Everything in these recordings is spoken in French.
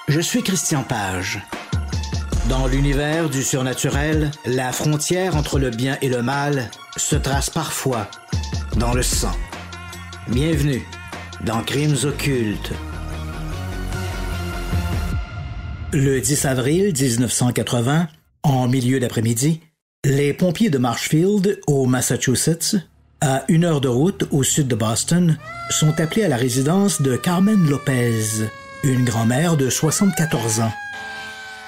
Je suis Christian Page. Dans l'univers du surnaturel, la frontière entre le bien et le mal se trace parfois dans le sang. Bienvenue dans Crimes occultes. Le 10 avril 1980, en milieu d'après-midi, les pompiers de Marshfield, au Massachusetts, à 1 heure de route au sud de Boston, sont appelés à la résidence de Carmen Lopez, une grand-mère de 74 ans.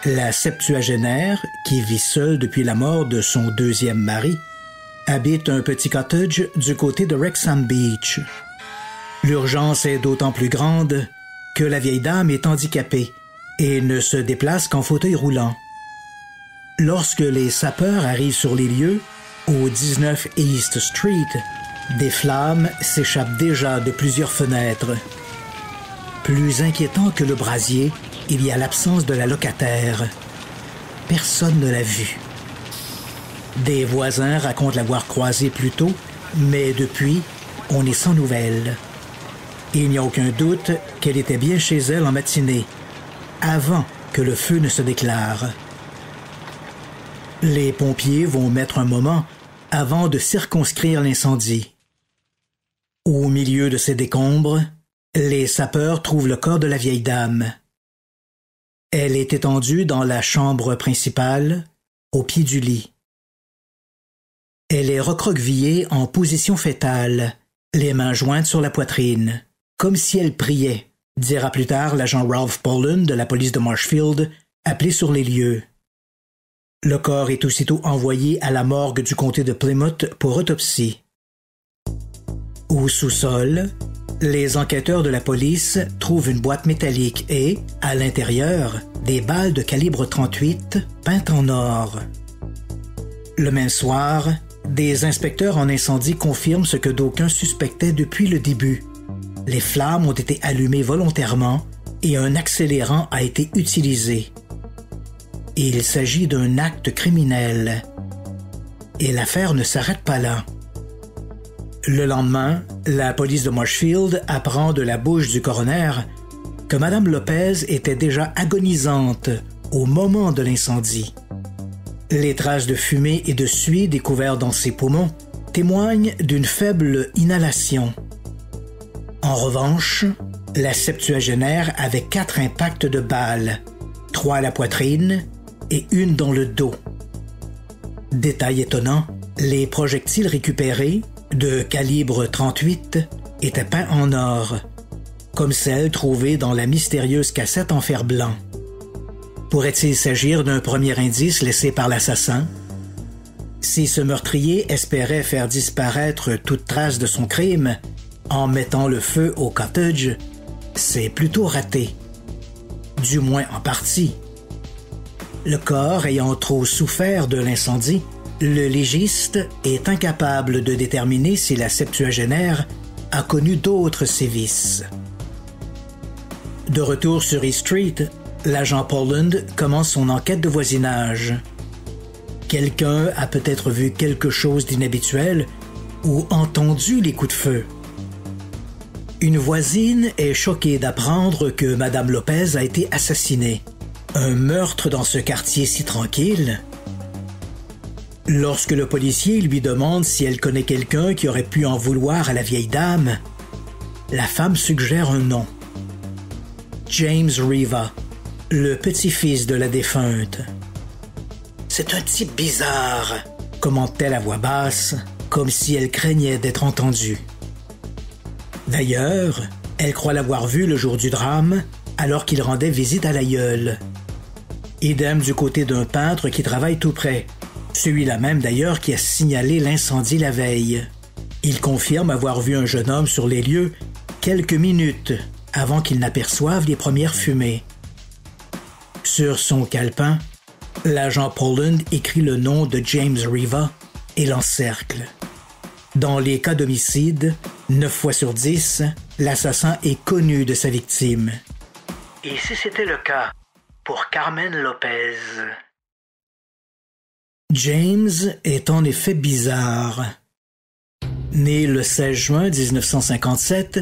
La septuagénaire, qui vit seule depuis la mort de son deuxième mari, habite un petit cottage du côté de Wrexham Beach. L'urgence est d'autant plus grande que la vieille dame est handicapée et ne se déplace qu'en fauteuil roulant. Lorsque les sapeurs arrivent sur les lieux, au 19 East Street, des flammes s'échappent déjà de plusieurs fenêtres. Plus inquiétant que le brasier, il y a l'absence de la locataire. Personne ne l'a vue. Des voisins racontent l'avoir croisée plus tôt, mais depuis, on est sans nouvelles. Il n'y a aucun doute qu'elle était bien chez elle en matinée, avant que le feu ne se déclare. Les pompiers vont mettre un moment avant de circonscrire l'incendie. Au milieu de ces décombres, les sapeurs trouvent le corps de la vieille dame. Elle est étendue dans la chambre principale, au pied du lit. Elle est recroquevillée en position fœtale, les mains jointes sur la poitrine, comme si elle priait, dira plus tard l'agent Ralph Poland de la police de Marshfield, appelé sur les lieux. Le corps est aussitôt envoyé à la morgue du comté de Plymouth pour autopsie. Au sous-sol, les enquêteurs de la police trouvent une boîte métallique et, à l'intérieur, des balles de calibre 38 peintes en or. Le même soir, des inspecteurs en incendie confirment ce que d'aucuns suspectaient depuis le début. Les flammes ont été allumées volontairement et un accélérant a été utilisé. Il s'agit d'un acte criminel. Et l'affaire ne s'arrête pas là. Le lendemain, la police de Marshfield apprend de la bouche du coroner que Mme Lopez était déjà agonisante au moment de l'incendie. Les traces de fumée et de suie découvertes dans ses poumons témoignent d'une faible inhalation. En revanche, la septuagénaire avait 4 impacts de balles, 3 à la poitrine et 1 dans le dos. Détail étonnant, les projectiles récupérés, de calibre 38, étaient peints en or, comme celles trouvées dans la mystérieuse cassette en fer blanc. Pourrait-il s'agir d'un premier indice laissé par l'assassin? Si ce meurtrier espérait faire disparaître toute trace de son crime en mettant le feu au cottage, c'est plutôt raté. Du moins en partie. Le corps ayant trop souffert de l'incendie, le légiste est incapable de déterminer si la septuagénaire a connu d'autres sévices. De retour sur East Street, l'agent Poland commence son enquête de voisinage. Quelqu'un a peut-être vu quelque chose d'inhabituel ou entendu les coups de feu. Une voisine est choquée d'apprendre que Mme Lopez a été assassinée. Un meurtre dans ce quartier si tranquille? Lorsque le policier lui demande si elle connaît quelqu'un qui aurait pu en vouloir à la vieille dame, la femme suggère un nom. James Riva, le petit-fils de la défunte. « C'est un type bizarre », commente-t-elle à voix basse, comme si elle craignait d'être entendue. D'ailleurs, elle croit l'avoir vu le jour du drame, alors qu'il rendait visite à l'aïeul. Idem du côté d'un peintre qui travaille tout près, celui-là même d'ailleurs qui a signalé l'incendie la veille. Il confirme avoir vu un jeune homme sur les lieux quelques minutes avant qu'il n'aperçoive les premières fumées. Sur son calepin, l'agent Poland écrit le nom de James Riva et l'encercle. Dans les cas d'homicide, 9 fois sur 10, l'assassin est connu de sa victime. Et si c'était le cas pour Carmen Lopez? James est en effet bizarre. Né le 16 juin 1957,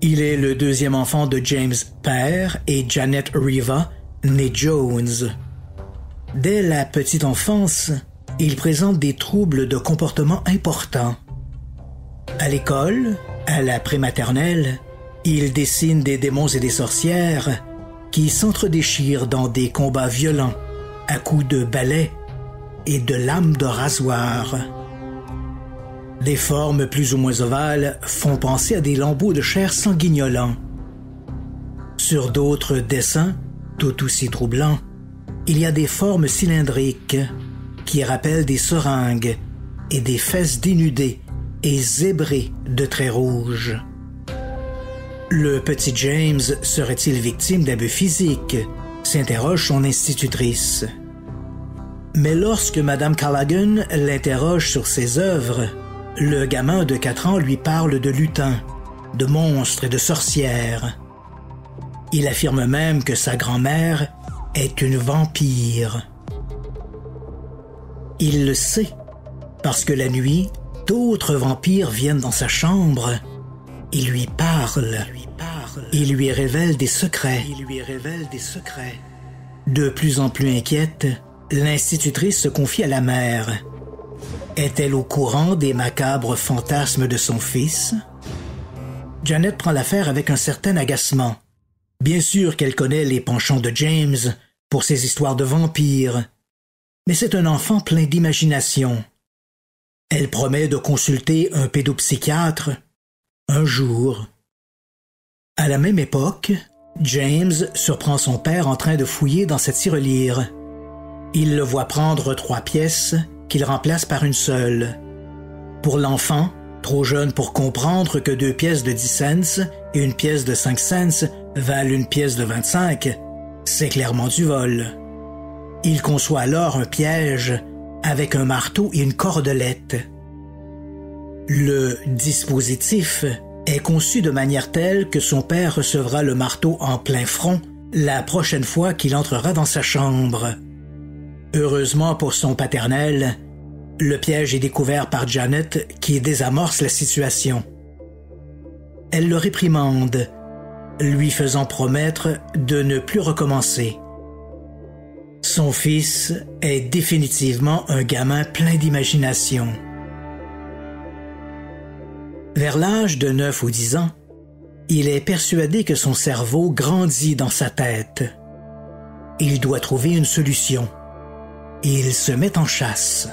Il est le deuxième enfant de James père et Janet Riva, née Jones. Dès la petite enfance, il présente des troubles de comportement importants. À l'école, à la prématernelle, il dessine des démons et des sorcières qui s'entredéchirent dans des combats violents à coups de balais et de lames de rasoir. Des formes plus ou moins ovales font penser à des lambeaux de chair sanguignolants. Sur d'autres dessins, tout aussi troublants, il y a des formes cylindriques qui rappellent des seringues et des fesses dénudées et zébrées de traits rouges. Le petit James serait-il victime d'abus physiques? S'interroge son institutrice. Mais lorsque Madame Callaghan l'interroge sur ses œuvres, le gamin de 4 ans lui parle de lutins, de monstres et de sorcières. Il affirme même que sa grand-mère est une vampire. Il le sait, parce que la nuit, d'autres vampires viennent dans sa chambre et lui parlent. Il lui révèle des secrets. De plus en plus inquiète, l'institutrice se confie à la mère. Est-elle au courant des macabres fantasmes de son fils? Janet prend l'affaire avec un certain agacement. Bien sûr qu'elle connaît les penchants de James pour ses histoires de vampires, mais c'est un enfant plein d'imagination. Elle promet de consulter un pédopsychiatre un jour. À la même époque, James surprend son père en train de fouiller dans sa tirelire. Il le voit prendre 3 pièces qu'il remplace par une seule. Pour l'enfant, trop jeune pour comprendre que 2 pièces de 10 cents et une pièce de 5 cents valent une pièce de 25, c'est clairement du vol. Il conçoit alors un piège avec un marteau et une cordelette. Le dispositif est conçu de manière telle que son père recevra le marteau en plein front la prochaine fois qu'il entrera dans sa chambre. Heureusement pour son paternel, le piège est découvert par Janet qui désamorce la situation. Elle le réprimande, lui faisant promettre de ne plus recommencer. Son fils est définitivement un gamin plein d'imagination. Vers l'âge de 9 ou 10 ans, il est persuadé que son cerveau grandit dans sa tête. Il doit trouver une solution. Il se met en chasse.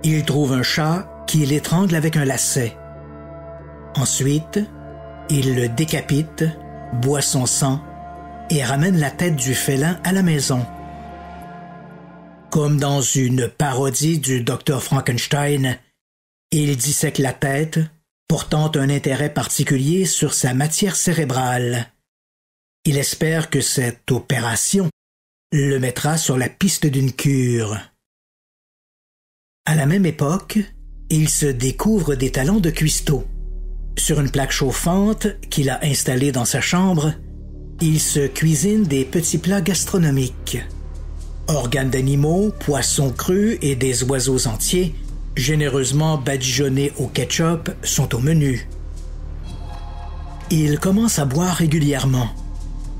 Il trouve un chat qui l'étrangle avec un lacet. Ensuite, il le décapite, boit son sang et ramène la tête du félin à la maison. Comme dans une parodie du Dr Frankenstein, il dissèque la tête, portant un intérêt particulier sur sa matière cérébrale. Il espère que cette opération le mettra sur la piste d'une cure. À la même époque, il se découvre des talents de cuistot. Sur une plaque chauffante qu'il a installée dans sa chambre, il se cuisine des petits plats gastronomiques. Organes d'animaux, poissons crus et des oiseaux entiers, généreusement badigeonnés au ketchup, sont au menu. Il commence à boire régulièrement.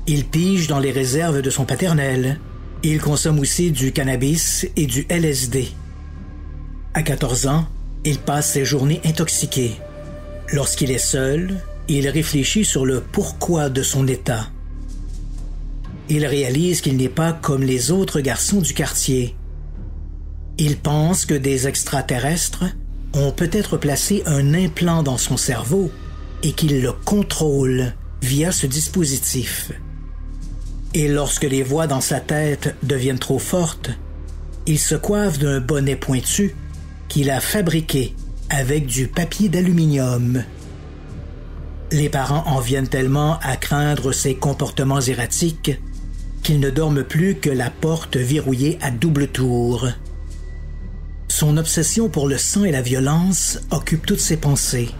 Il pige dans les réserves de son paternel. Il consomme aussi du cannabis et du LSD. À 14 ans, il passe ses journées intoxiqué. Lorsqu'il est seul, il réfléchit sur le pourquoi de son état. Il réalise qu'il n'est pas comme les autres garçons du quartier. Il pense que des extraterrestres ont peut-être placé un implant dans son cerveau et qu'ils le contrôlent via ce dispositif. Et lorsque les voix dans sa tête deviennent trop fortes, il se coiffe d'un bonnet pointu qu'il a fabriqué avec du papier d'aluminium. Les parents en viennent tellement à craindre ses comportements erratiques qu'ils ne dorment plus que la porte verrouillée à double tour. Son obsession pour le sang et la violence occupe toutes ses pensées.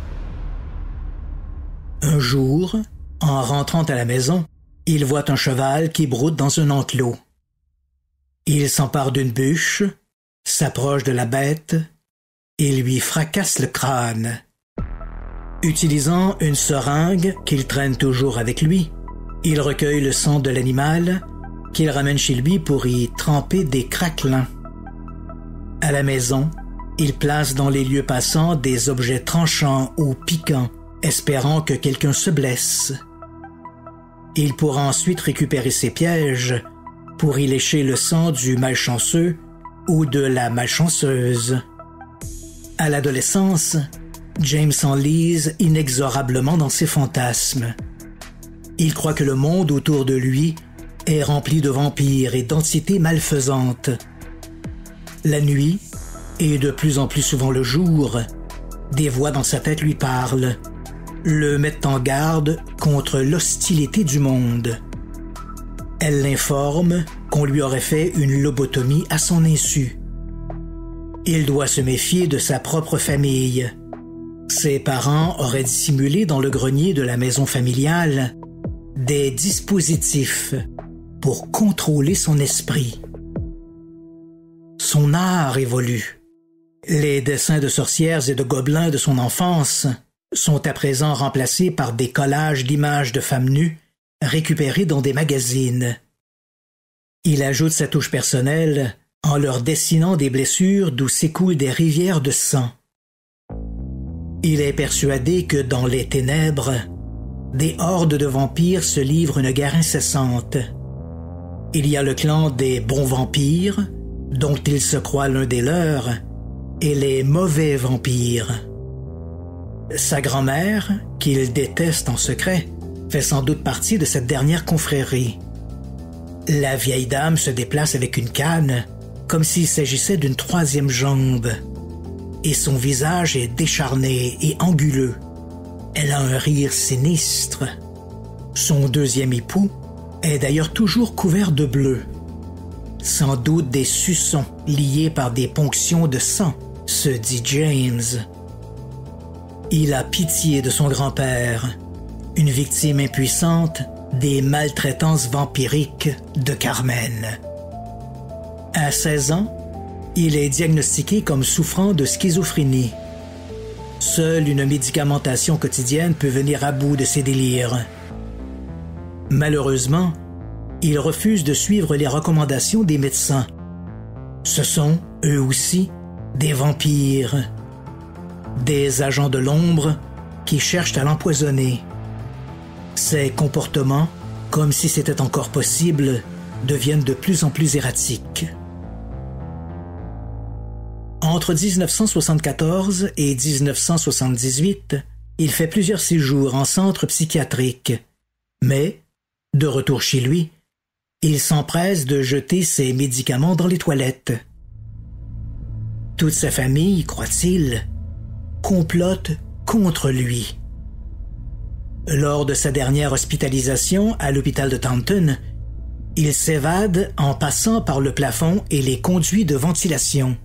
Un jour, en rentrant à la maison, il voit un cheval qui broute dans un enclos. Il s'empare d'une bûche, s'approche de la bête et lui fracasse le crâne. Utilisant une seringue qu'il traîne toujours avec lui, il recueille le sang de l'animal qu'il ramène chez lui pour y tremper des craquelins. À la maison, il place dans les lieux passants des objets tranchants ou piquants, espérant que quelqu'un se blesse. Il pourra ensuite récupérer ses pièges pour y lécher le sang du malchanceux ou de la malchanceuse. À l'adolescence, James s'enlise inexorablement dans ses fantasmes. Il croit que le monde autour de lui est rempli de vampires et d'entités malfaisantes. La nuit, et de plus en plus souvent le jour, des voix dans sa tête lui parlent, le mettent en garde contre l'hostilité du monde. Elles l'informent qu'on lui aurait fait une lobotomie à son insu. Il doit se méfier de sa propre famille. Ses parents auraient dissimulé dans le grenier de la maison familiale des dispositifs pour contrôler son esprit. Son art évolue. Les dessins de sorcières et de gobelins de son enfance sont à présent remplacés par des collages d'images de femmes nues récupérées dans des magazines. Il ajoute sa touche personnelle en leur dessinant des blessures d'où s'écoulent des rivières de sang. Il est persuadé que dans les ténèbres, des hordes de vampires se livrent une guerre incessante. Il y a le clan des bons vampires, dont il se croit l'un des leurs, et les mauvais vampires. Sa grand-mère, qu'il déteste en secret, fait sans doute partie de cette dernière confrérie. La vieille dame se déplace avec une canne, comme s'il s'agissait d'une troisième jambe, et son visage est décharné et anguleux. Elle a un rire sinistre. Son deuxième époux est d'ailleurs toujours couvert de bleu. Sans doute des suçons liés par des ponctions de sang, se dit James. Il a pitié de son grand-père, une victime impuissante des maltraitances vampiriques de Carmen. À 16 ans, il est diagnostiqué comme souffrant de schizophrénie. Seule une médicamentation quotidienne peut venir à bout de ses délires. Malheureusement, il refuse de suivre les recommandations des médecins. Ce sont, eux aussi, des vampires. Des agents de l'ombre qui cherchent à l'empoisonner. Ses comportements, comme si c'était encore possible, deviennent de plus en plus erratiques. Entre 1974 et 1978, il fait plusieurs séjours en centre psychiatrique, mais, de retour chez lui, il s'empresse de jeter ses médicaments dans les toilettes. Toute sa famille, croit-il, complote contre lui. Lors de sa dernière hospitalisation à l'hôpital de Taunton, il s'évade en passant par le plafond et les conduits de ventilation.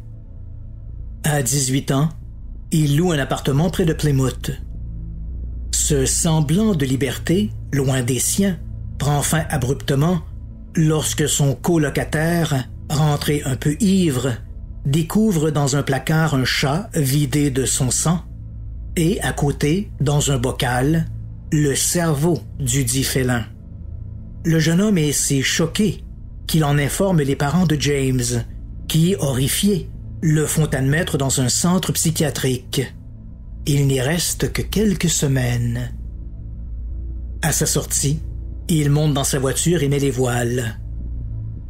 À 18 ans, il loue un appartement près de Plymouth. Ce semblant de liberté, loin des siens, prend fin abruptement lorsque son colocataire, rentré un peu ivre, découvre dans un placard un chat vidé de son sang et, à côté, dans un bocal, le cerveau du dit félin. Le jeune homme est si choqué qu'il en informe les parents de James, qui, horrifiés, le font admettre dans un centre psychiatrique. Il n'y reste que quelques semaines. À sa sortie, il monte dans sa voiture et met les voiles.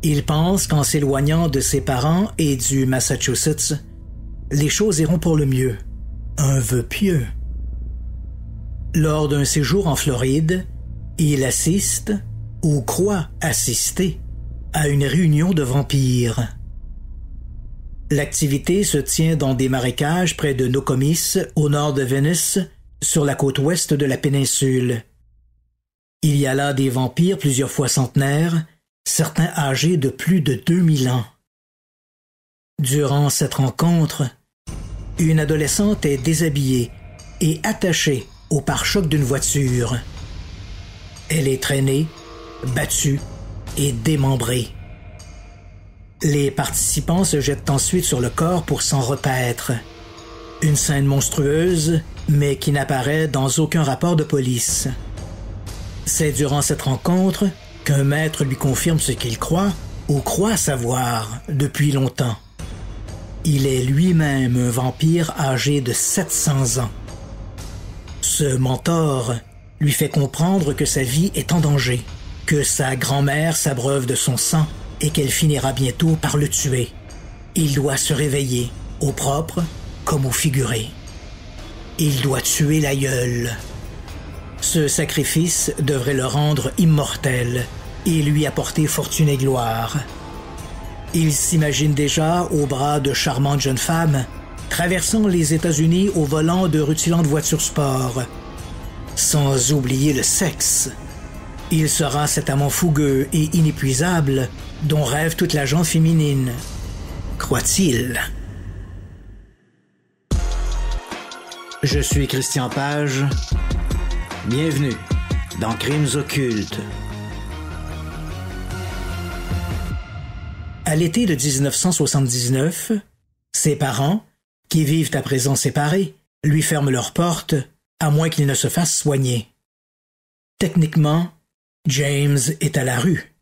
Il pense qu'en s'éloignant de ses parents et du Massachusetts, les choses iront pour le mieux. Un vœu pieux. Lors d'un séjour en Floride, il assiste, ou croit assister, à une réunion de vampires. L'activité se tient dans des marécages près de Nokomis, au nord de Venice, sur la côte ouest de la péninsule. Il y a là des vampires plusieurs fois centenaires, certains âgés de plus de 2000 ans. Durant cette rencontre, une adolescente est déshabillée et attachée au pare-choc d'une voiture. Elle est traînée, battue et démembrée. Les participants se jettent ensuite sur le corps pour s'en repaître. Une scène monstrueuse mais qui n'apparaît dans aucun rapport de police. C'est durant cette rencontre qu'un maître lui confirme ce qu'il croit ou croit savoir depuis longtemps. Il est lui-même un vampire âgé de 700 ans. Ce mentor lui fait comprendre que sa vie est en danger, que sa grand-mère s'abreuve de son sang et qu'elle finira bientôt par le tuer. Il doit se réveiller, au propre comme au figuré. Il doit tuer l'aïeul. Ce sacrifice devrait le rendre immortel et lui apporter fortune et gloire. Il s'imagine déjà au bras de charmantes jeunes femmes, traversant les États-Unis au volant de rutilantes voitures sport. Sans oublier le sexe. Il sera cet amant fougueux et inépuisable dont rêve toute la gente féminine. Croit-il? Je suis Christian Page. Bienvenue dans Crimes occultes. À l'été de 1979, ses parents, qui vivent à présent séparés, lui ferment leurs portes, à moins qu'il ne se fasse soigner. Techniquement, James est à la rue.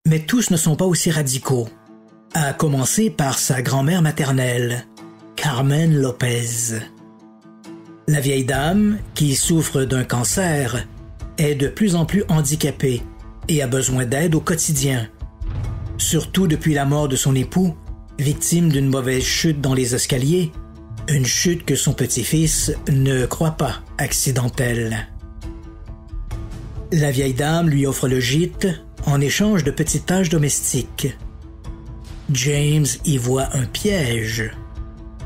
Mais tous ne sont pas aussi radicaux, à commencer par sa grand-mère maternelle, Carmen Lopez. La vieille dame, qui souffre d'un cancer, est de plus en plus handicapée et a besoin d'aide au quotidien, surtout depuis la mort de son époux, victime d'une mauvaise chute dans les escaliers, une chute que son petit-fils ne croit pas accidentelle. La vieille dame lui offre le gîte en échange de petites tâches domestiques. James y voit un piège.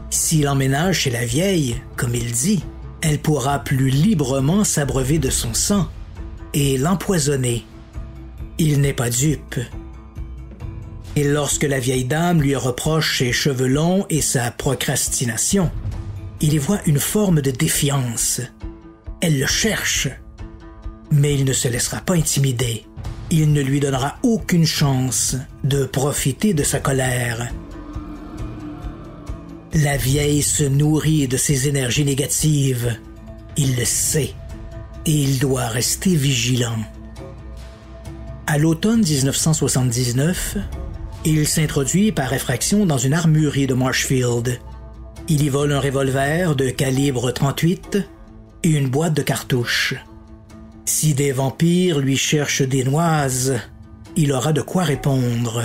S'il emménage chez la vieille, comme il dit, elle pourra plus librement s'abreuver de son sang et l'empoisonner. Il n'est pas dupe. Et lorsque la vieille dame lui reproche ses cheveux longs et sa procrastination, il y voit une forme de défiance. Elle le cherche. Mais il ne se laissera pas intimider. Il ne lui donnera aucune chance de profiter de sa colère. La vieille se nourrit de ses énergies négatives. Il le sait. Et il doit rester vigilant. À l'automne 1979, il s'introduit par effraction dans une armurerie de Marshfield. Il y vole un revolver de calibre 38 et une boîte de cartouches. Si des vampires lui cherchent des noises, il aura de quoi répondre.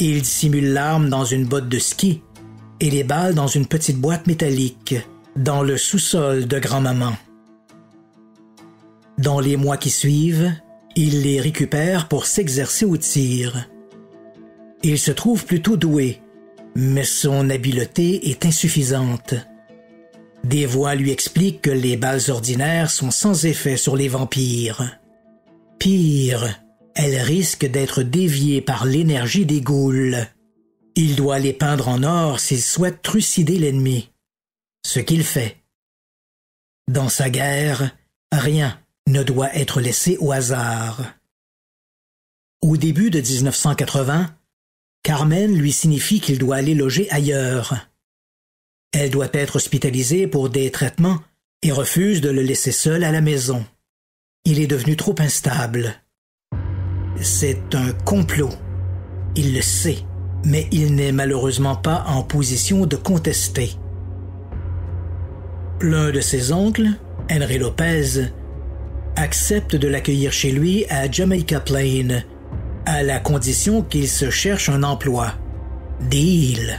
Il dissimule l'arme dans une botte de ski et les balles dans une petite boîte métallique dans le sous-sol de grand-maman. Dans les mois qui suivent, il les récupère pour s'exercer au tir. Il se trouve plutôt doué, mais son habileté est insuffisante. Des voix lui expliquent que les balles ordinaires sont sans effet sur les vampires. Pire, elles risquent d'être déviées par l'énergie des ghouls. Il doit les peindre en or s'il souhaite trucider l'ennemi. Ce qu'il fait. Dans sa guerre, rien ne doit être laissé au hasard. Au début de 1980, Carmen lui signifie qu'il doit aller loger ailleurs. Elle doit être hospitalisée pour des traitements et refuse de le laisser seul à la maison. Il est devenu trop instable. C'est un complot. Il le sait, mais il n'est malheureusement pas en position de contester. L'un de ses oncles, Henry Lopez, accepte de l'accueillir chez lui à Jamaica Plain, à la condition qu'il se cherche un emploi. Deal.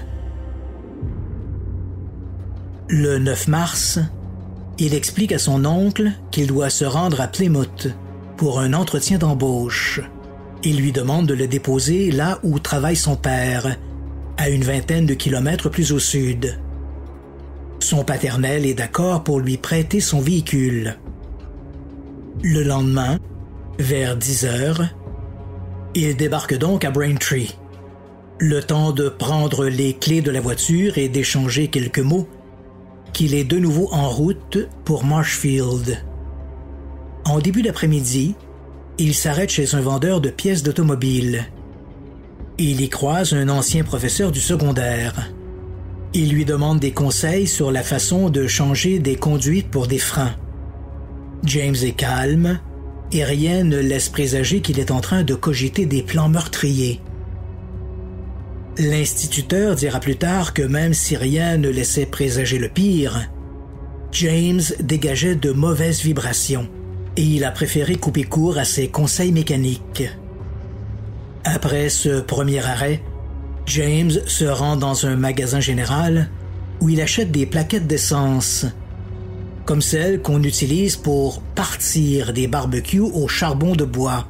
Le 9 mars, il explique à son oncle qu'il doit se rendre à Plymouth pour un entretien d'embauche. Il lui demande de le déposer là où travaille son père, à une vingtaine de kilomètres plus au sud. Son paternel est d'accord pour lui prêter son véhicule. Le lendemain, vers 10 heures, il débarque donc à Braintree. Le temps de prendre les clés de la voiture et d'échanger quelques mots, qu'il est de nouveau en route pour Marshfield. En début d'après-midi, il s'arrête chez un vendeur de pièces d'automobile. Il y croise un ancien professeur du secondaire. Il lui demande des conseils sur la façon de changer des conduites pour des freins. James est calme et rien ne laisse présager qu'il est en train de cogiter des plans meurtriers. L'instituteur dira plus tard que même si rien ne laissait présager le pire, James dégageait de mauvaises vibrations et il a préféré couper court à ses conseils mécaniques. Après ce premier arrêt, James se rend dans un magasin général où il achète des plaquettes d'essence, comme celles qu'on utilise pour partir des barbecues au charbon de bois.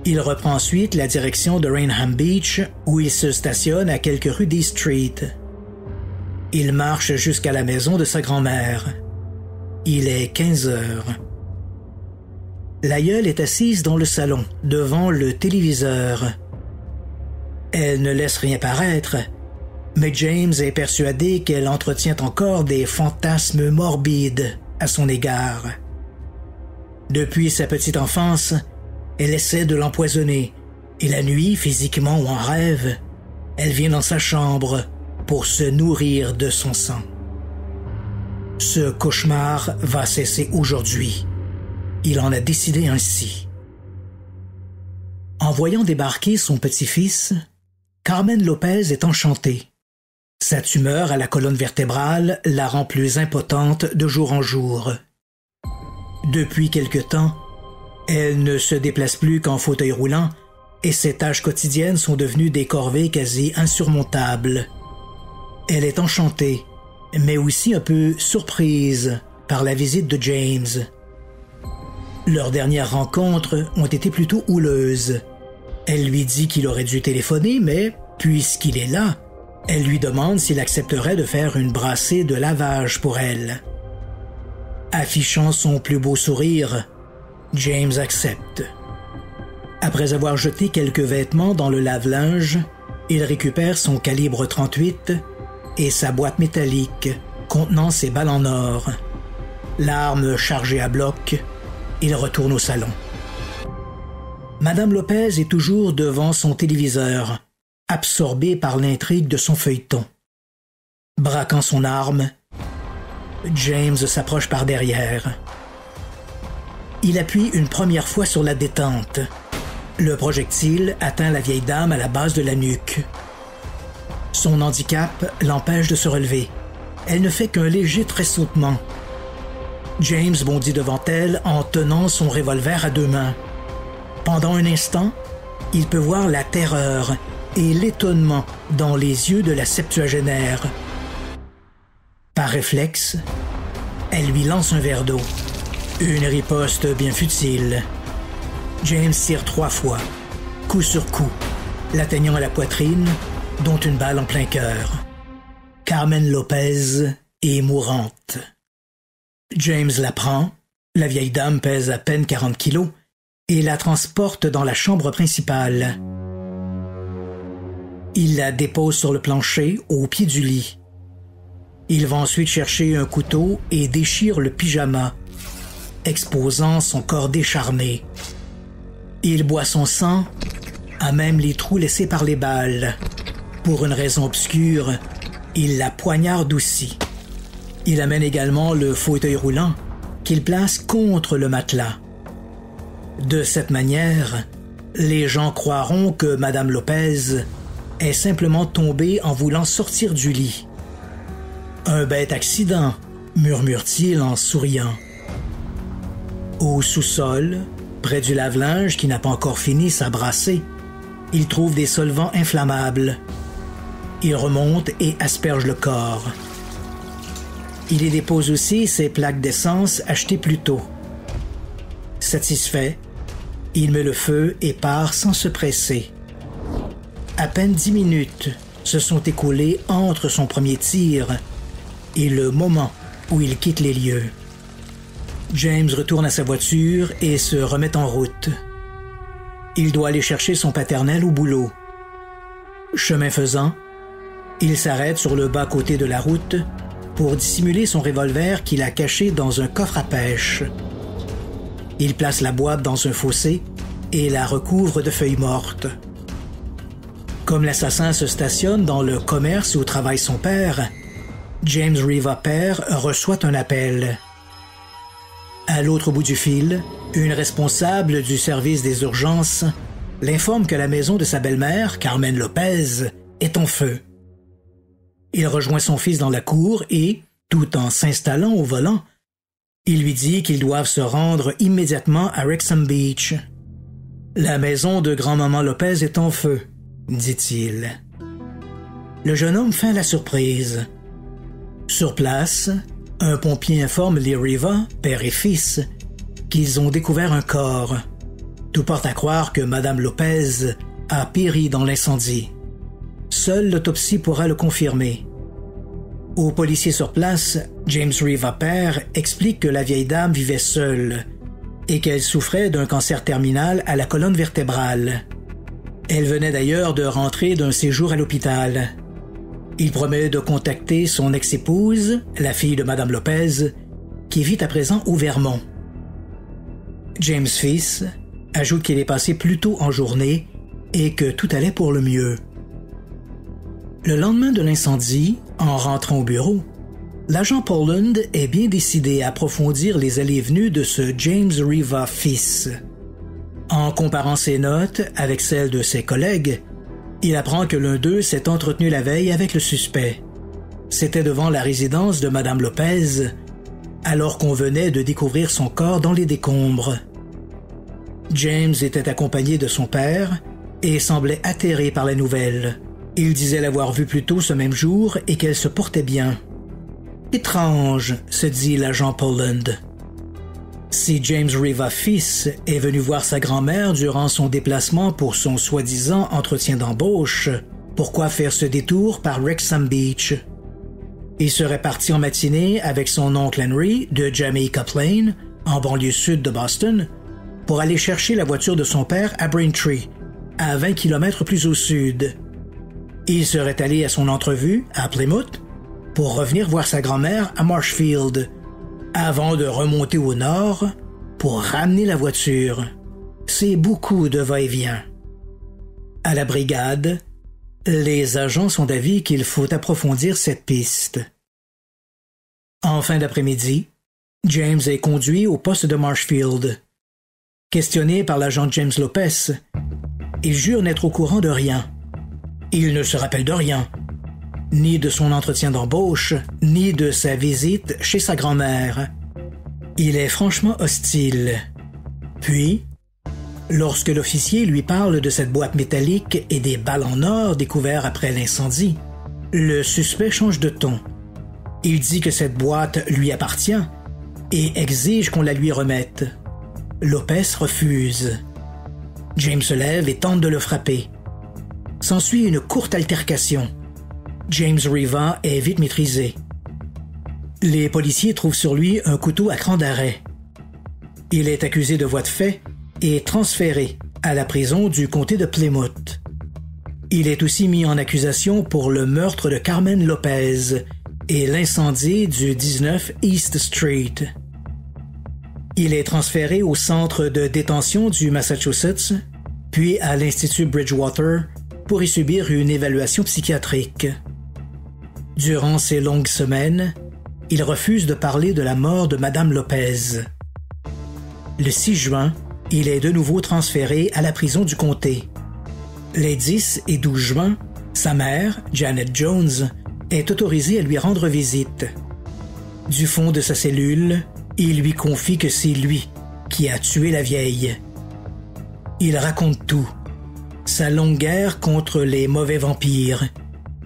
Il reprend ensuite la direction de Raynham Beach où il se stationne à quelques rues d'East Street. Il marche jusqu'à la maison de sa grand-mère. Il est 15 heures. L'aïeule est assise dans le salon, devant le téléviseur. Elle ne laisse rien paraître, mais James est persuadé qu'elle entretient encore des fantasmes morbides à son égard. Depuis sa petite enfance, elle essaie de l'empoisonner, et la nuit, physiquement ou en rêve, elle vient dans sa chambre pour se nourrir de son sang. Ce cauchemar va cesser aujourd'hui. Il en a décidé ainsi. En voyant débarquer son petit-fils, Carmen Lopez est enchantée. Sa tumeur à la colonne vertébrale la rend plus impotente de jour en jour. Depuis quelque temps, elle ne se déplace plus qu'en fauteuil roulant et ses tâches quotidiennes sont devenues des corvées quasi insurmontables. Elle est enchantée, mais aussi un peu surprise par la visite de James. Leurs dernières rencontres ont été plutôt houleuses. Elle lui dit qu'il aurait dû téléphoner, mais puisqu'il est là, elle lui demande s'il accepterait de faire une brassée de lavage pour elle. Affichant son plus beau sourire, James accepte. Après avoir jeté quelques vêtements dans le lave-linge, il récupère son calibre 38 et sa boîte métallique contenant ses balles en or. L'arme chargée à bloc, il retourne au salon. Madame Lopez est toujours devant son téléviseur, absorbée par l'intrigue de son feuilleton. Braquant son arme, James s'approche par derrière. Il appuie une première fois sur la détente. Le projectile atteint la vieille dame à la base de la nuque. Son handicap l'empêche de se relever. Elle ne fait qu'un léger tressautement. James bondit devant elle en tenant son revolver à deux mains. Pendant un instant, il peut voir la terreur et l'étonnement dans les yeux de la septuagénaire. Par réflexe, elle lui lance un verre d'eau. Une riposte bien futile. James tire 3 fois, coup sur coup, l'atteignant à la poitrine, dont une balle en plein cœur. Carmen Lopez est mourante. James la prend, la vieille dame pèse à peine 40 kilos, et la transporte dans la chambre principale. Il la dépose sur le plancher, au pied du lit. Il va ensuite chercher un couteau et déchire le pyjama, exposant son corps décharné. Il boit son sang, à même les trous laissés par les balles. Pour une raison obscure, il la poignarde aussi. Il amène également le fauteuil roulant qu'il place contre le matelas. De cette manière, les gens croiront que Madame Lopez est simplement tombée en voulant sortir du lit. Un bête accident, murmure-t-il en souriant. Au sous-sol, près du lave-linge qui n'a pas encore fini sa brassée, il trouve des solvants inflammables. Il remonte et asperge le corps. Il y dépose aussi ses plaques d'essence achetées plus tôt. Satisfait, il met le feu et part sans se presser. À peine 10 minutes se sont écoulées entre son premier tir et le moment où il quitte les lieux. James retourne à sa voiture et se remet en route. Il doit aller chercher son paternel au boulot. Chemin faisant, il s'arrête sur le bas-côté de la route pour dissimuler son revolver qu'il a caché dans un coffre à pêche. Il place la boîte dans un fossé et la recouvre de feuilles mortes. Comme l'assassin se stationne dans le commerce où travaille son père, James Riva père reçoit un appel. À l'autre bout du fil, une responsable du service des urgences l'informe que la maison de sa belle-mère, Carmen Lopez, est en feu. Il rejoint son fils dans la cour et, tout en s'installant au volant, il lui dit qu'ils doivent se rendre immédiatement à Wrexham Beach. « La maison de grand-maman Lopez est en feu », dit-il. Le jeune homme feint la surprise. Sur place, un pompier informe les Riva, père et fils, qu'ils ont découvert un corps. Tout porte à croire que Madame Lopez a péri dans l'incendie. Seule l'autopsie pourra le confirmer. Aux policiers sur place, James Riva père explique que la vieille dame vivait seule et qu'elle souffrait d'un cancer terminal à la colonne vertébrale. Elle venait d'ailleurs de rentrer d'un séjour à l'hôpital. Il promet de contacter son ex-épouse, la fille de Madame Lopez, qui vit à présent au Vermont. James fils ajoute qu'il est passé plus tôt en journée et que tout allait pour le mieux. Le lendemain de l'incendie, en rentrant au bureau, l'agent Poland est bien décidé à approfondir les allées et venues de ce James Riva fils. En comparant ses notes avec celles de ses collègues, il apprend que l'un d'eux s'est entretenu la veille avec le suspect. C'était devant la résidence de Madame Lopez, alors qu'on venait de découvrir son corps dans les décombres. James était accompagné de son père et semblait atterré par la nouvelle. Il disait l'avoir vue plus tôt ce même jour et qu'elle se portait bien. « Étrange », se dit l'agent Poland. Si James Riva fils est venu voir sa grand-mère durant son déplacement pour son soi-disant entretien d'embauche, pourquoi faire ce détour par Wrexham Beach? Il serait parti en matinée avec son oncle Henry de Jamaica Plain, en banlieue sud de Boston, pour aller chercher la voiture de son père à Braintree, à 20 km plus au sud. Il serait allé à son entrevue à Plymouth pour revenir voir sa grand-mère à Marshfield, avant de remonter au nord pour ramener la voiture. C'est beaucoup de va-et-vient. À la brigade, les agents sont d'avis qu'il faut approfondir cette piste. En fin d'après-midi, James est conduit au poste de Marshfield. Questionné par l'agent James Lopez, il jure n'être au courant de rien. Il ne se rappelle de rien, ni de son entretien d'embauche, ni de sa visite chez sa grand-mère. Il est franchement hostile. Puis, lorsque l'officier lui parle de cette boîte métallique et des balles en or découvertes après l'incendie, le suspect change de ton. Il dit que cette boîte lui appartient et exige qu'on la lui remette. Lopez refuse. James se lève et tente de le frapper. S'ensuit une courte altercation. James Riva est vite maîtrisé. Les policiers trouvent sur lui un couteau à cran d'arrêt. Il est accusé de voies de fait et transféré à la prison du comté de Plymouth. Il est aussi mis en accusation pour le meurtre de Carmen Lopez et l'incendie du 19 East Street. Il est transféré au centre de détention du Massachusetts, puis à l'Institut Bridgewater pour y subir une évaluation psychiatrique. Durant ces longues semaines, il refuse de parler de la mort de Madame Lopez. Le 6 juin, il est de nouveau transféré à la prison du comté. Les 10 et 12 juin, sa mère, Janet Jones, est autorisée à lui rendre visite. Du fond de sa cellule, il lui confie que c'est lui qui a tué la vieille. Il raconte tout. Sa longue guerre contre les mauvais vampires,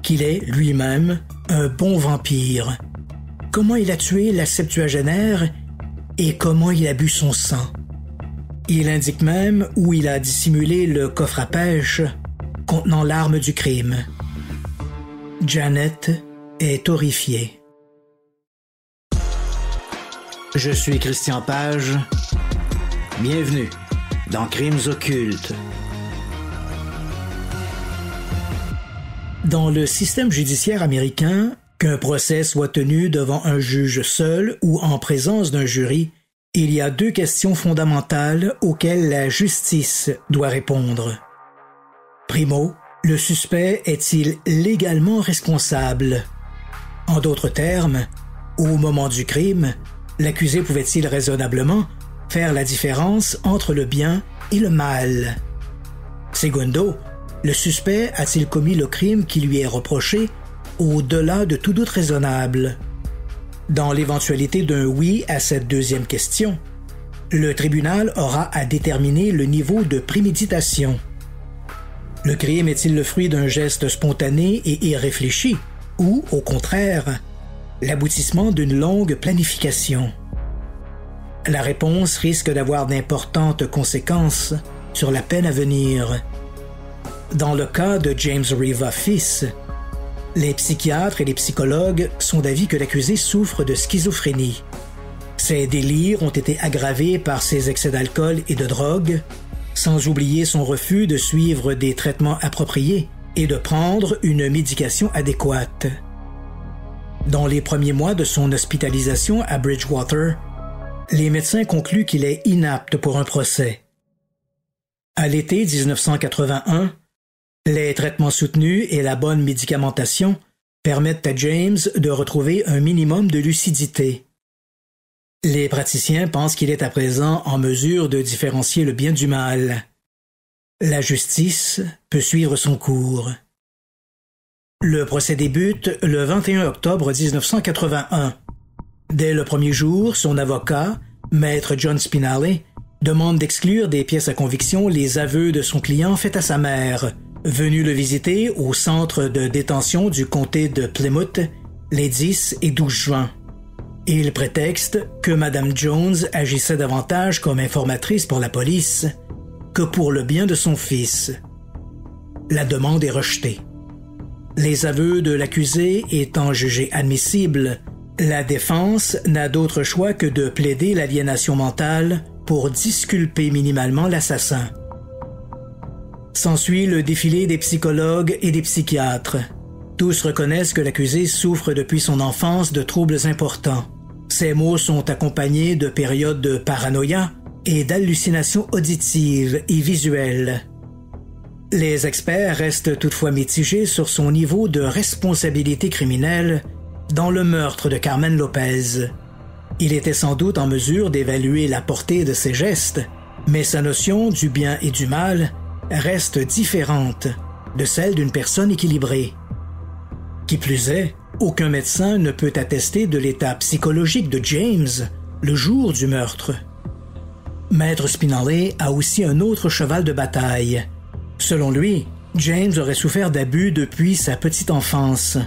qu'il est lui-même un bon vampire. Comment il a tué la septuagénaire et comment il a bu son sang. Il indique même où il a dissimulé le coffre à pêche contenant l'arme du crime. Janet est horrifiée. Je suis Christian Page. Bienvenue dans Crimes occultes. Dans le système judiciaire américain, qu'un procès soit tenu devant un juge seul ou en présence d'un jury, il y a deux questions fondamentales auxquelles la justice doit répondre. Primo, Le suspect est-il légalement responsable? En d'autres termes, au moment du crime, l'accusé pouvait-il raisonnablement faire la différence entre le bien et le mal? Segundo, le suspect a-t-il commis le crime qui lui est reproché au-delà de tout doute raisonnable? Dans l'éventualité d'un oui à cette deuxième question, le tribunal aura à déterminer le niveau de préméditation. Le crime est-il le fruit d'un geste spontané et irréfléchi ou, au contraire, l'aboutissement d'une longue planification? La réponse risque d'avoir d'importantes conséquences sur la peine à venir. Dans le cas de James Riva fils, les psychiatres et les psychologues sont d'avis que l'accusé souffre de schizophrénie. Ses délires ont été aggravés par ses excès d'alcool et de drogue, sans oublier son refus de suivre des traitements appropriés et de prendre une médication adéquate. Dans les premiers mois de son hospitalisation à Bridgewater, les médecins concluent qu'il est inapte pour un procès. À l'été 1981, les traitements soutenus et la bonne médicamentation permettent à James de retrouver un minimum de lucidité. Les praticiens pensent qu'il est à présent en mesure de différencier le bien du mal. La justice peut suivre son cours. Le procès débute le 21 octobre 1981. Dès le premier jour, son avocat, Maître John Spinale, demande d'exclure des pièces à conviction les aveux de son client faits à sa mère, venue le visiter au centre de détention du comté de Plymouth les 10 et 12 juin. Il prétexte que Mme Jones agissait davantage comme informatrice pour la police que pour le bien de son fils. La demande est rejetée. Les aveux de l'accusé étant jugés admissibles, la défense n'a d'autre choix que de plaider l'aliénation mentale pour disculper minimalement l'assassin. S'ensuit le défilé des psychologues et des psychiatres. Tous reconnaissent que l'accusé souffre depuis son enfance de troubles importants. Ses maux sont accompagnés de périodes de paranoïa et d'hallucinations auditives et visuelles. Les experts restent toutefois mitigés sur son niveau de responsabilité criminelle dans le meurtre de Carmen Lopez. Il était sans doute en mesure d'évaluer la portée de ses gestes, mais sa notion du bien et du mal reste différente de celle d'une personne équilibrée. Qui plus est, aucun médecin ne peut attester de l'état psychologique de James le jour du meurtre. Maître Spinale a aussi un autre cheval de bataille. Selon lui, James aurait souffert d'abus depuis sa petite enfance.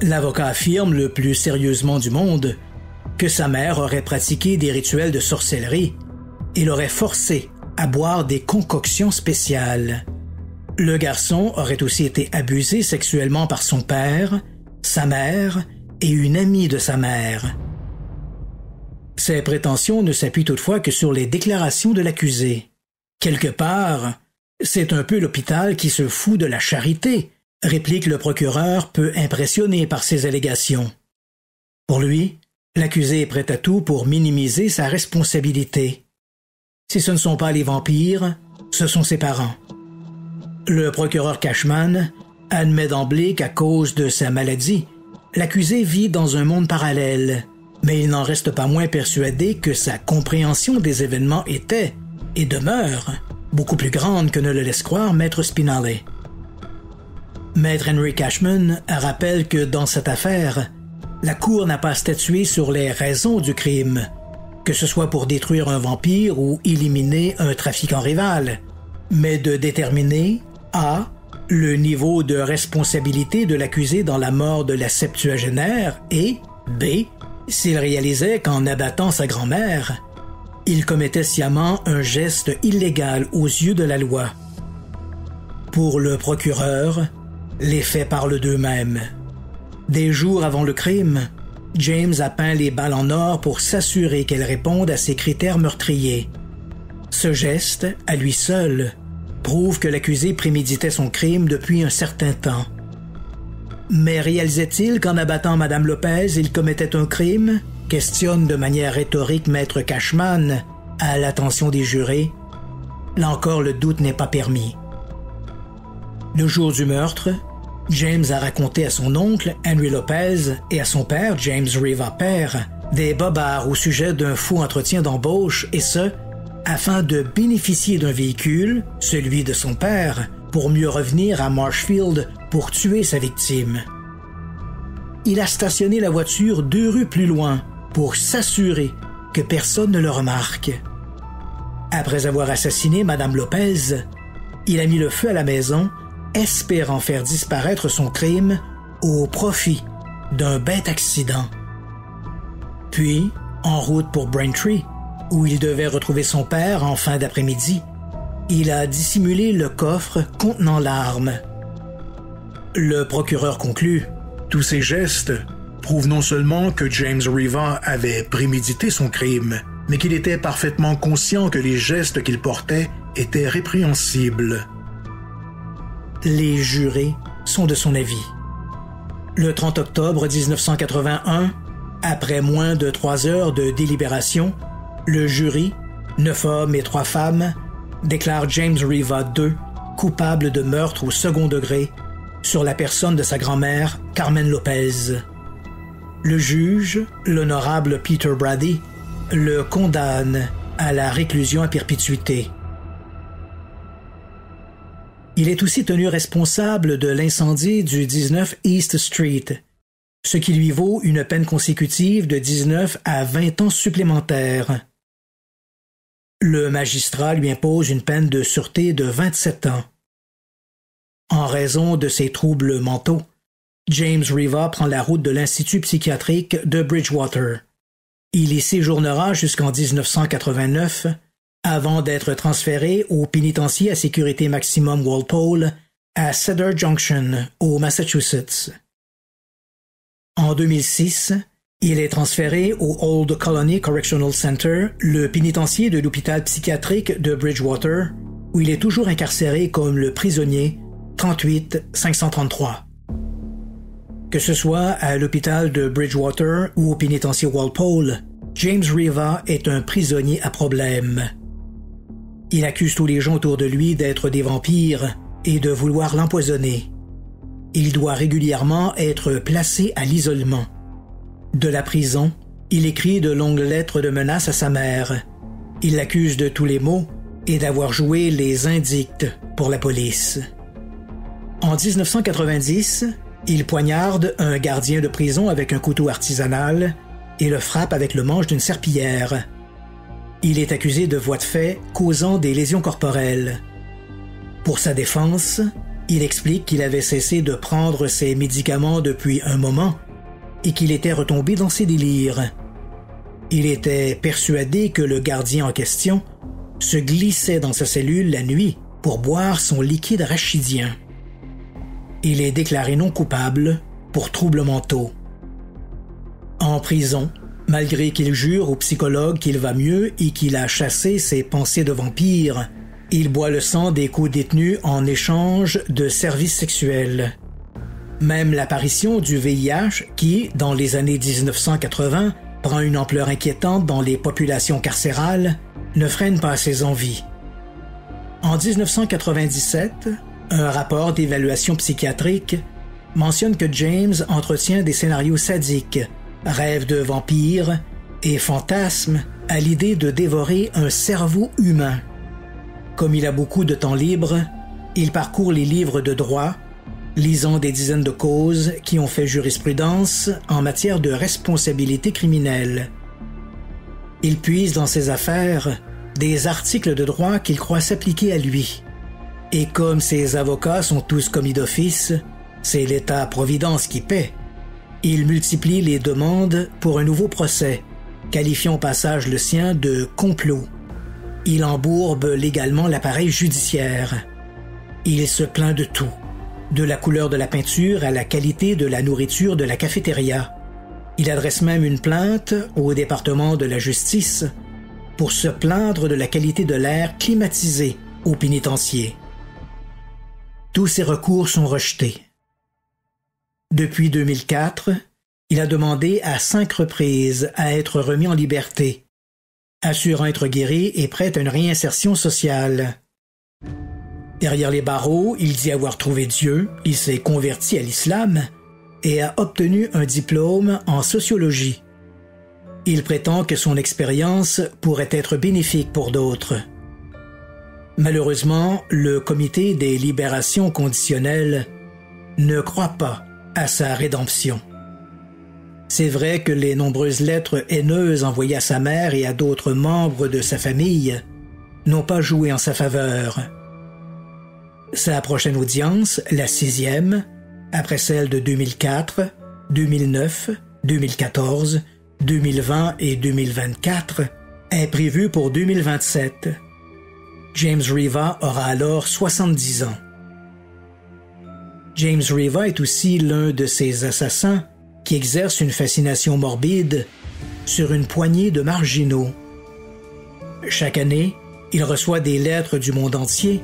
L'avocat affirme le plus sérieusement du monde que sa mère aurait pratiqué des rituels de sorcellerie et l'aurait forcé à boire des concoctions spéciales. Le garçon aurait aussi été abusé sexuellement par son père, sa mère et une amie de sa mère. Ces prétentions ne s'appuient toutefois que sur les déclarations de l'accusé. Quelque part, c'est un peu l'hôpital qui se fout de la charité, réplique le procureur peu impressionné par ces allégations. Pour lui, l'accusé est prêt à tout pour minimiser sa responsabilité. Si ce ne sont pas les vampires, ce sont ses parents. Le procureur Cashman admet d'emblée qu'à cause de sa maladie, l'accusé vit dans un monde parallèle, mais il n'en reste pas moins persuadé que sa compréhension des événements était, et demeure, beaucoup plus grande que ne le laisse croire Maître Spinale. Maître Henry Cashman rappelle que dans cette affaire, la Cour n'a pas statué sur les raisons du crime, que ce soit pour détruire un vampire ou éliminer un trafiquant rival, mais de déterminer a. le niveau de responsabilité de l'accusé dans la mort de la septuagénaire et b. s'il réalisait qu'en abattant sa grand-mère, il commettait sciemment un geste illégal aux yeux de la loi. Pour le procureur, les faits parlent d'eux-mêmes. Des jours avant le crime, James a peint les balles en or pour s'assurer qu'elles répondent à ses critères meurtriers. Ce geste, à lui seul, prouve que l'accusé préméditait son crime depuis un certain temps. Mais réalisait-il qu'en abattant Mme Lopez, il commettait un crime? Questionne de manière rhétorique Maître Cashman à l'attention des jurés. Là encore, le doute n'est pas permis. Le jour du meurtre, James a raconté à son oncle, Henry Lopez, et à son père, James Riva père, des bobards au sujet d'un faux entretien d'embauche, et ce, afin de bénéficier d'un véhicule, celui de son père, pour mieux revenir à Marshfield pour tuer sa victime. Il a stationné la voiture 2 rues plus loin pour s'assurer que personne ne le remarque. Après avoir assassiné Madame Lopez, il a mis le feu à la maison, espérant faire disparaître son crime au profit d'un bête accident. Puis, en route pour Braintree, où il devait retrouver son père en fin d'après-midi, il a dissimulé le coffre contenant l'arme. Le procureur conclut: tous ces gestes prouvent non seulement que James Riva avait prémédité son crime, mais qu'il était parfaitement conscient que les gestes qu'il portait étaient répréhensibles. Les jurés sont de son avis. Le 30 octobre 1981, après moins de 3 heures de délibération, le jury, 9 hommes et 3 femmes, déclare James Riva II coupable de meurtre au second degré sur la personne de sa grand-mère, Carmen Lopez. Le juge, l'honorable Peter Brady, le condamne à la réclusion à perpétuité. Il est aussi tenu responsable de l'incendie du 19 East Street, ce qui lui vaut une peine consécutive de 19 à 20 ans supplémentaires. Le magistrat lui impose une peine de sûreté de 27 ans. En raison de ses troubles mentaux, James Riva prend la route de l'Institut psychiatrique de Bridgewater. Il y séjournera jusqu'en 1989, avant d'être transféré au pénitencier à sécurité maximum Walpole à Cedar Junction, au Massachusetts. En 2006, il est transféré au Old Colony Correctional Center, le pénitencier de l'hôpital psychiatrique de Bridgewater, où il est toujours incarcéré comme le prisonnier 38-533. Que ce soit à l'hôpital de Bridgewater ou au pénitencier Walpole, James Riva est un prisonnier à problème. Il accuse tous les gens autour de lui d'être des vampires et de vouloir l'empoisonner. Il doit régulièrement être placé à l'isolement. De la prison, il écrit de longues lettres de menaces à sa mère. Il l'accuse de tous les maux et d'avoir joué les indicts pour la police. En 1990, il poignarde un gardien de prison avec un couteau artisanal et le frappe avec le manche d'une serpillière. Il est accusé de voies de fait causant des lésions corporelles. Pour sa défense, il explique qu'il avait cessé de prendre ses médicaments depuis un moment et qu'il était retombé dans ses délires. Il était persuadé que le gardien en question se glissait dans sa cellule la nuit pour boire son liquide rachidien. Il est déclaré non coupable pour troubles mentaux. En prison, malgré qu'il jure au psychologue qu'il va mieux et qu'il a chassé ses pensées de vampire, il boit le sang des co-détenus en échange de services sexuels. Même l'apparition du VIH, qui, dans les années 1980, prend une ampleur inquiétante dans les populations carcérales, ne freine pas ses envies. En 1997, un rapport d'évaluation psychiatrique mentionne que James entretient des scénarios sadiques, rêve de vampires et fantasme à l'idée de dévorer un cerveau humain. Comme il a beaucoup de temps libre, il parcourt les livres de droit, lisant des dizaines de causes qui ont fait jurisprudence en matière de responsabilité criminelle. Il puise dans ses affaires des articles de droit qu'il croit s'appliquer à lui. Et comme ses avocats sont tous commis d'office, c'est l'État-providence qui paie. Il multiplie les demandes pour un nouveau procès, qualifiant au passage le sien de complot. Il embourbe légalement l'appareil judiciaire. Il se plaint de tout, de la couleur de la peinture à la qualité de la nourriture de la cafétéria. Il adresse même une plainte au département de la justice pour se plaindre de la qualité de l'air climatisé au pénitencier. Tous ses recours sont rejetés. Depuis 2004, il a demandé à 5 reprises à être remis en liberté, assurant être guéri et prêt à une réinsertion sociale. Derrière les barreaux, il dit avoir trouvé Dieu, il s'est converti à l'islam et a obtenu un diplôme en sociologie. Il prétend que son expérience pourrait être bénéfique pour d'autres. Malheureusement, le Comité des libérations conditionnelles ne croit pas à sa rédemption. C'est vrai que les nombreuses lettres haineuses envoyées à sa mère et à d'autres membres de sa famille n'ont pas joué en sa faveur. Sa prochaine audience, la 6e, après celle de 2004, 2009, 2014, 2020 et 2024, est prévue pour 2027. James Riva aura alors 70 ans. James Riva est aussi l'un de ces assassins qui exercent une fascination morbide sur une poignée de marginaux. Chaque année, il reçoit des lettres du monde entier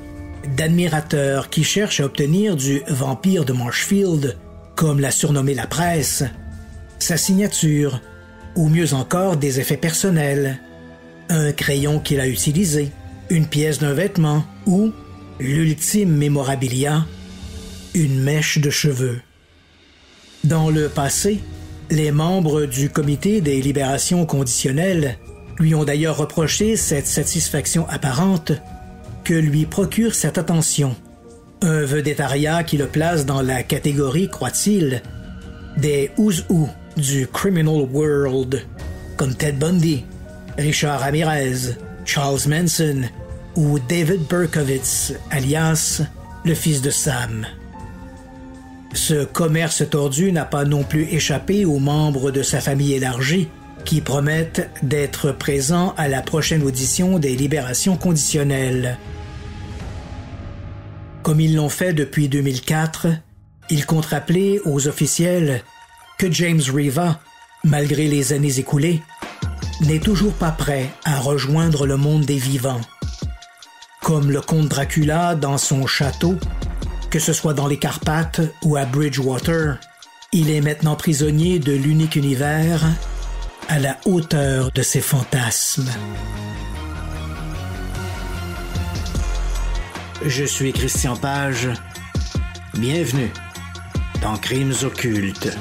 d'admirateurs qui cherchent à obtenir du vampire de Marshfield, comme l'a surnommé la presse, sa signature, ou mieux encore des effets personnels, un crayon qu'il a utilisé, une pièce d'un vêtement ou, l'ultime mémorabilia, une mèche de cheveux. Dans le passé, les membres du Comité des libérations conditionnelles lui ont d'ailleurs reproché cette satisfaction apparente que lui procure cette attention. Un vedettariat qui le place dans la catégorie, croit-il, des who's who du criminal world, comme Ted Bundy, Richard Ramirez, Charles Manson ou David Berkowitz, alias le fils de Sam. Ce commerce tordu n'a pas non plus échappé aux membres de sa famille élargie qui promettent d'être présents à la prochaine audition des libérations conditionnelles. Comme ils l'ont fait depuis 2004, ils comptent rappeler aux officiels que James Riva, malgré les années écoulées, n'est toujours pas prêt à rejoindre le monde des vivants. Comme le comte Dracula dans son château, que ce soit dans les Carpates ou à Bridgewater, il est maintenant prisonnier de l'unique univers à la hauteur de ses fantasmes. Je suis Christian Page. Bienvenue dans Crimes occultes.